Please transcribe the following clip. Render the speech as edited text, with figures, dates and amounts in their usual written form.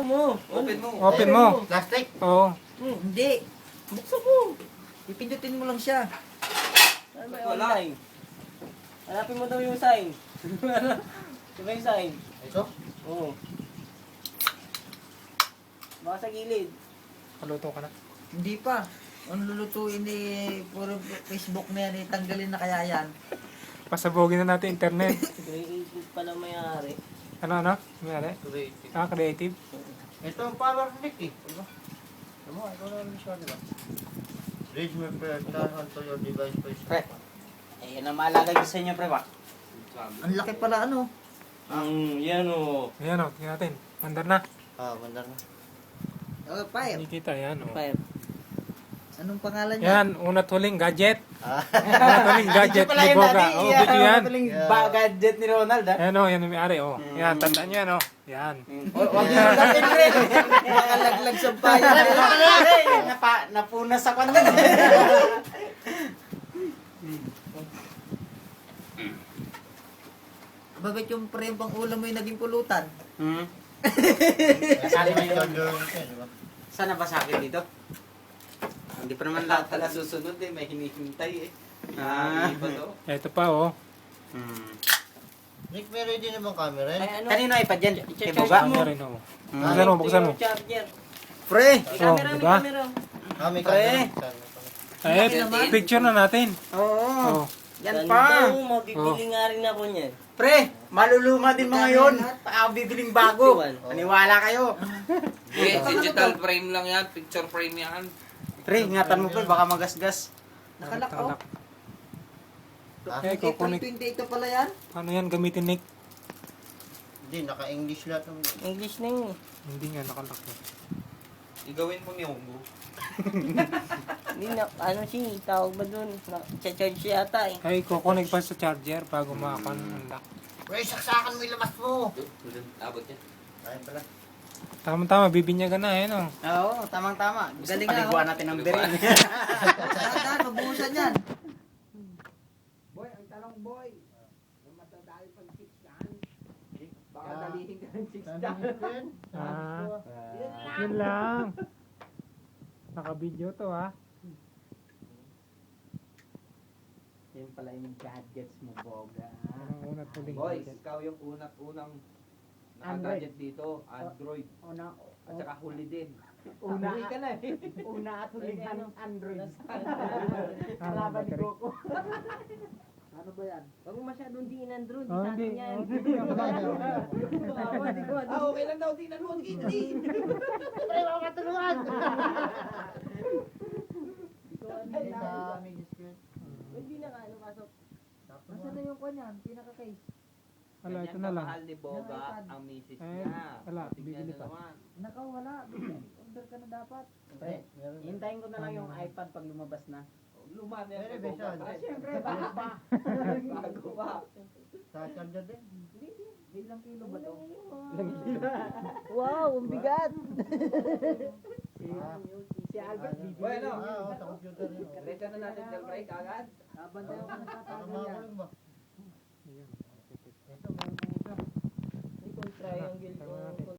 mo. Open mo. Open mo. Plastic. Oo. Hindi. Buksan mo. Ipindutin mo lang siya. Ano ba yung online? Hanapin mo daw yung sign. Diba yung sign? Ito? Oo. Baka sa gilid. Paluto ka na. Hindi pa. Ang lulutuin puro Facebook na yan, tanggalin na kaya yan. Pasabogin na natin internet. Creative pala mayari. Ano? Mayari? Creative. Creative. Ito ang power nick eh. Diba? Diba? Ito na lang siya, diba? Reach me per turn on to your device first. Pre. Eh, yan ang maalagay ko sa inyo, pre, ba? Ang laki pala ano. Yan o. Ayan o, tingnan natin. Mandar na. Ah, mandar na. Oh, fire. Hindi kita, yan o. Fire. Anong pangalan niya? Yan, unat huling gadget. Ah. Unat huling gadget Pala ni yan, Boga. Daddy. Oh, video yan. Tuling gadget ni Ronald, ha? Ayan o, yan ang may-ari o. Yan, tandaan nyo yan o. Yan. Huwag niyo natin, pre. Nakalaglag sa fire. Napunas sa kanya. Bakit yung pre pang ulam mo yung naging pulutan? Kasali mo yun. Diba? Sana ba sa akin dito? Hindi pa naman lahat pala susunod eh. May hinihintay eh. Hindi pa to. Ito pa o. Nick, may ready naman camera eh. Kanino iPad yan? Kay Boga? Ano rin o. Buksan mo, buksan mo. Charger. Pre! Oh, diba? Ah, may Pre. camera. Eh, picture na natin. Oo. Oh. Yan pa. Mabibili nga rin ako niyan. Pre, maluluma din mga yun. Bibiling bago. Maniwala kayo. Digital frame lang yan. Picture frame yan. Pre, ingatan mo pre, baka magasgas. Nakalak oh. Talak. Ah, Eh, April kukunik. 28 pala yan. Paano yan gamitin, Nick? Hindi, naka-English lahat ng... English na yun. Hindi nga nakalak. Igawin mo niyo mo. Hindi na, ano siya, tawag ba dun? Charge siya yata eh. Ay, kukunik pa sa charger bago makakan ang lock. Pre, saksakan mo ilabas mo! Abot niya. Ayun pala. Tama-tama, bibinyagan na, eh, no? Oo, tamang-tama. Gusto Galing nga, paliguan oh. natin ng birin. Saan, mabuhusan yan. Boy, ang tanong boy. Matadali pag 6 yan. Baka Ah. dalihin ka ng 6 Sabi niyo po yan? Yun lang. Naka-video to, ha? Yan pala yung gadgets mo, Boga. Ang unat huling Boys, gadget. ikaw yung unang Android. nakagadget dito, Android. Una, At saka huli din. una ka na eh. Una at huling Android. Ah, Kalaban ni battery. Goku. Ano ba yan? Huwag mo masyadong din Android, Oh, sa hindi. atin yan. Oh, hindi ako Okay lang daw, di nanood kita din. Pre, ako katulungan! Hindi sa mini skirt. Hindi na ka, ano pasok. Nasaan na yung kanya? Pinaka-case. Wala, ito Ganyan na lang. kamahal ni Boga ang misis Eh, niya. wala, Tingnan bibili niyo pa. naman. Nakawala. Order ka na dapat. Pre, hintayin ko na lang yung iPad pag lumabas na. Luma na yan Pero kay may Boga. sound. pre. Siyempre, bago pa. Bago pa. Sa charger din. Ilang kilo ba to? Wow, ang bigat! Si Albert, Ano? bibili. Bueno. Ah, oo, sa computer yun. Ready na natin jailbreak agad. Bantayan ko na Ano tatago mga yan. kuling ba? Ayun. Ito, meron pa isa. May triangle ko.